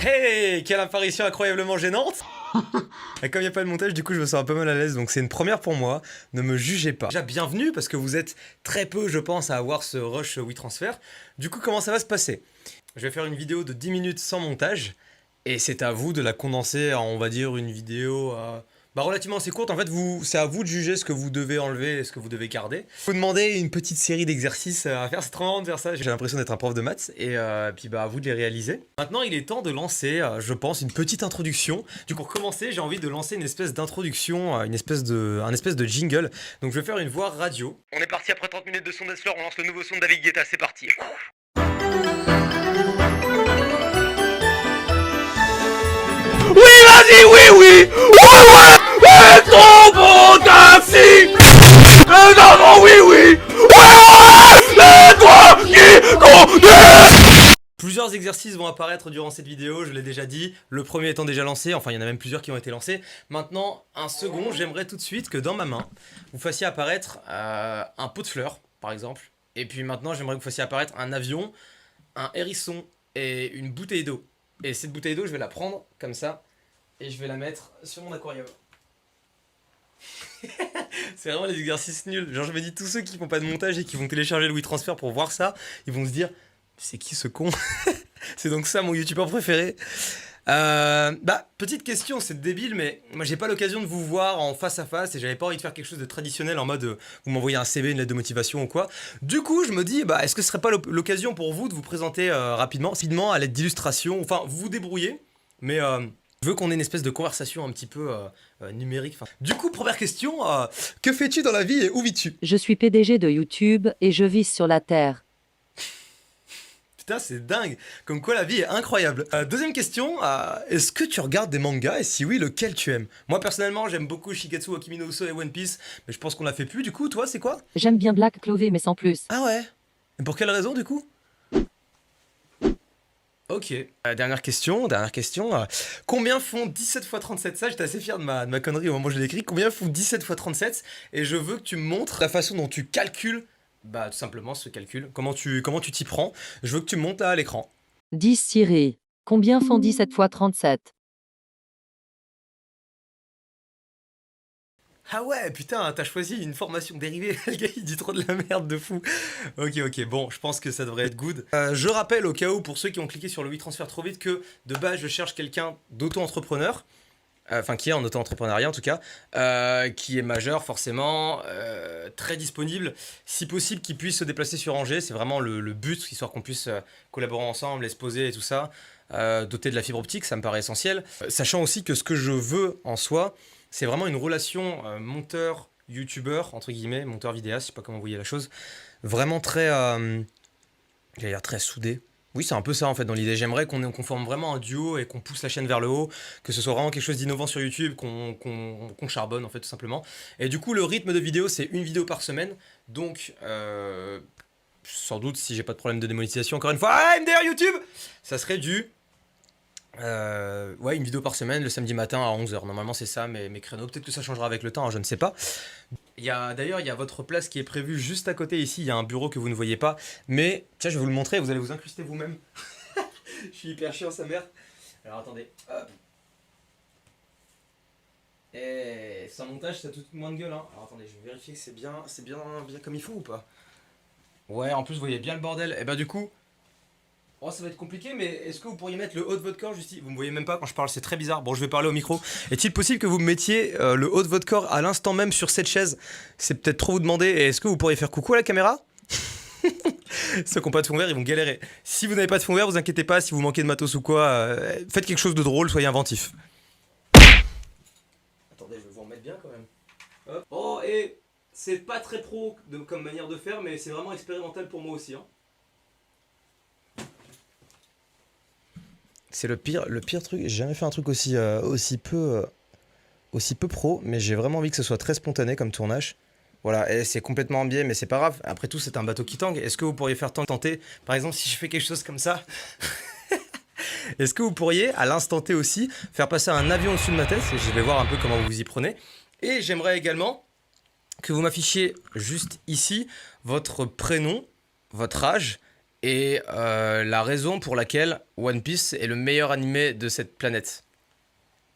Hey, quelle apparition incroyablement gênante. Et comme il n'y a pas de montage, du coup je me sens un peu mal à l'aise, donc c'est une première pour moi, ne me jugez pas. Déjà bienvenue, parce que vous êtes très peu je pense à avoir ce rush WeTransfer. Du coup comment ça va se passer? Je vais faire une vidéo de 10 minutes sans montage, et c'est à vous de la condenser en on va dire une vidéo relativement assez courte. En fait c'est à vous de juger ce que vous devez enlever et ce que vous devez garder. Vous demandez une petite série d'exercices à faire, c'est trop marrant de faire ça, j'ai l'impression d'être un prof de maths, et puis à vous de les réaliser. Maintenant il est temps de lancer, je pense, une petite introduction. Du coup pour commencer j'ai envie de lancer une espèce d'introduction, un espèce de jingle. Donc je vais faire une voix radio. On est parti après 30 minutes de son Dance Floor, on lance le nouveau son de David Guetta, c'est parti. Oui, vas-y, oui, oui, ouais, trop bon taxi. Non, oui, oui, ouais, toi qui conduis. Plusieurs exercices vont apparaître durant cette vidéo, je l'ai déjà dit, le premier étant déjà lancé, enfin il y en a même plusieurs qui ont été lancés. Maintenant, un second, j'aimerais tout de suite que dans ma main, vous fassiez apparaître un pot de fleurs, par exemple. Et puis maintenant, j'aimerais que vous fassiez apparaître un avion, un hérisson et une bouteille d'eau. Et cette bouteille d'eau, je vais la prendre comme ça et je vais la mettre sur mon aquarium. C'est vraiment les exercices nuls. Genre je me dis, tous ceux qui font pas de montage et qui vont télécharger le WeTransfer pour voir ça, ils vont se dire, c'est qui ce con? C'est donc ça mon youtubeur préféré. Petite question, c'est débile, mais moi j'ai pas l'occasion de vous voir en face à face et j'avais pas envie de faire quelque chose de traditionnel en mode vous m'envoyez un CV, une lettre de motivation ou quoi. Du coup, je me dis, est-ce que ce serait pas l'occasion pour vous de vous présenter rapidement à l'aide d'illustrations, enfin vous vous débrouillez, mais je veux qu'on ait une espèce de conversation un petit peu numérique. Du coup, première question, que fais-tu dans la vie et où vis-tu? Je suis PDG de YouTube et je vis sur la Terre. Putain, c'est dingue. Comme quoi la vie est incroyable. Deuxième question, est-ce que tu regardes des mangas et si oui, lequel tu aimes? Moi personnellement, j'aime beaucoup Shigatsu wa Kimi no Uso et One Piece, mais je pense qu'on l'a fait plus. Du coup, toi, c'est quoi? J'aime bien Black Clover mais sans plus. Ah ouais. Et pour quelle raison du coup? Ok. Dernière question. Combien font 17 x 37? Ça, j'étais assez fier de ma connerie au moment où je l'ai écrit. Combien font 17 x 37? Et je veux que tu me montres la façon dont tu calcules, tout simplement ce calcul. Comment tu t'y prends. Je veux que tu me montres là à l'écran. 10 Siri. Combien font 17 x 37? Ah ouais, putain, t'as choisi une formation dérivée. Le gars, il dit trop de la merde de fou. Ok, bon, je pense que ça devrait être good. Je rappelle au cas où, pour ceux qui ont cliqué sur le WeTransfer trop vite, que de base, je cherche quelqu'un d'auto-entrepreneur. Enfin, qui est en auto-entrepreneuriat en tout cas, qui est majeur forcément, très disponible, si possible qui puisse se déplacer sur Angers, c'est vraiment le but, histoire qu'on puisse collaborer ensemble, se poser et tout ça, doté de la fibre optique, ça me paraît essentiel. Sachant aussi que ce que je veux en soi, c'est vraiment une relation monteur-youtubeur, entre guillemets, monteur-vidéaste, je sais pas comment vous voyez la chose, vraiment très, j'allais dire très soudé. Oui, c'est un peu ça en fait dans l'idée. J'aimerais qu'on forme vraiment un duo et qu'on pousse la chaîne vers le haut, que ce soit vraiment quelque chose d'innovant sur YouTube, qu'on charbonne en fait tout simplement. Et du coup, le rythme de vidéo, c'est une vidéo par semaine. Donc, sans doute, si j'ai pas de problème de démonétisation, encore une fois, MDR YouTube, ça serait ouais, une vidéo par semaine le samedi matin à 11h. Normalement, c'est ça mes créneaux. Peut-être que ça changera avec le temps, hein, je ne sais pas. D'ailleurs, il y a votre place qui est prévue juste à côté ici. Il y a un bureau que vous ne voyez pas. Mais tiens, je vais vous le montrer. Vous allez vous incruster vous-même. Je suis hyper chiant, sa mère. Alors attendez. Hop. Et sans montage, ça a tout moins de gueule. Hein. Alors attendez, je vais vérifier que c'est bien comme il faut ou pas. Ouais, en plus, vous voyez bien le bordel. Et du coup. Oh, ça va être compliqué, mais est-ce que vous pourriez mettre le haut de votre corps juste ici? Vous me voyez même pas quand je parle, c'est très bizarre. Bon, je vais parler au micro. Est-il possible que vous mettiez le haut de votre corps à l'instant même sur cette chaise? C'est peut-être trop vous demander. Et est-ce que vous pourriez faire coucou à la caméra? Ceux qui n'ont pas de fond vert, ils vont galérer. Si vous n'avez pas de fond vert, vous inquiétez pas. Si vous manquez de matos ou quoi, faites quelque chose de drôle, soyez inventif. Attendez, je vais vous remettre bien quand même. Hop. Oh, et c'est pas très pro comme manière de faire, mais c'est vraiment expérimental pour moi aussi. Hein. C'est le pire truc. J'ai jamais fait un truc aussi peu pro, mais j'ai vraiment envie que ce soit très spontané comme tournage. Voilà, et c'est complètement en biais, mais c'est pas grave. Après tout, c'est un bateau qui tangue. Est-ce que vous pourriez faire tenter, par exemple, si je fais quelque chose comme ça, est-ce que vous pourriez, à l'instant T aussi, faire passer un avion au-dessus de ma tête? Je vais voir un peu comment vous vous y prenez. Et j'aimerais également que vous m'affichiez juste ici votre prénom, votre âge et la raison pour laquelle One Piece est le meilleur animé de cette planète.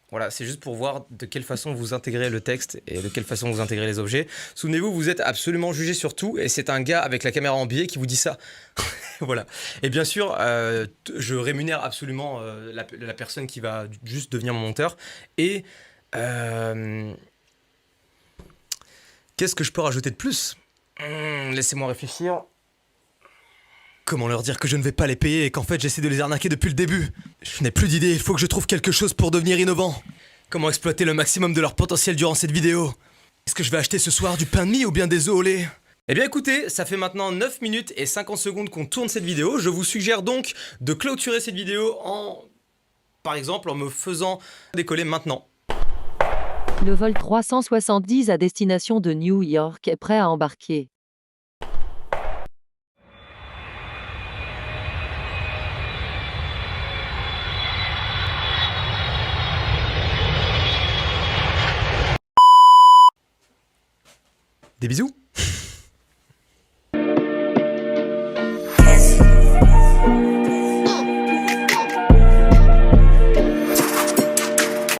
Voilà, c'est juste pour voir de quelle façon vous intégrez le texte et de quelle façon vous intégrez les objets. Souvenez-vous, vous êtes absolument jugé sur tout et c'est un gars avec la caméra en biais qui vous dit ça. Voilà. Et bien sûr, je rémunère absolument la personne qui va juste devenir mon monteur. Et qu'est-ce que je peux rajouter de plus? Laissez-moi réfléchir. Comment leur dire que je ne vais pas les payer et qu'en fait j'essaie de les arnaquer depuis le début? Je n'ai plus d'idée, il faut que je trouve quelque chose pour devenir innovant. Comment exploiter le maximum de leur potentiel durant cette vidéo? Est-ce que je vais acheter ce soir du pain de mie ou bien des œufs au lait? Eh bien écoutez, ça fait maintenant 9 minutes et 50 secondes qu'on tourne cette vidéo. Je vous suggère donc de clôturer cette vidéo par exemple, en me faisant décoller maintenant. Le vol 370 à destination de New York est prêt à embarquer. Des bisous.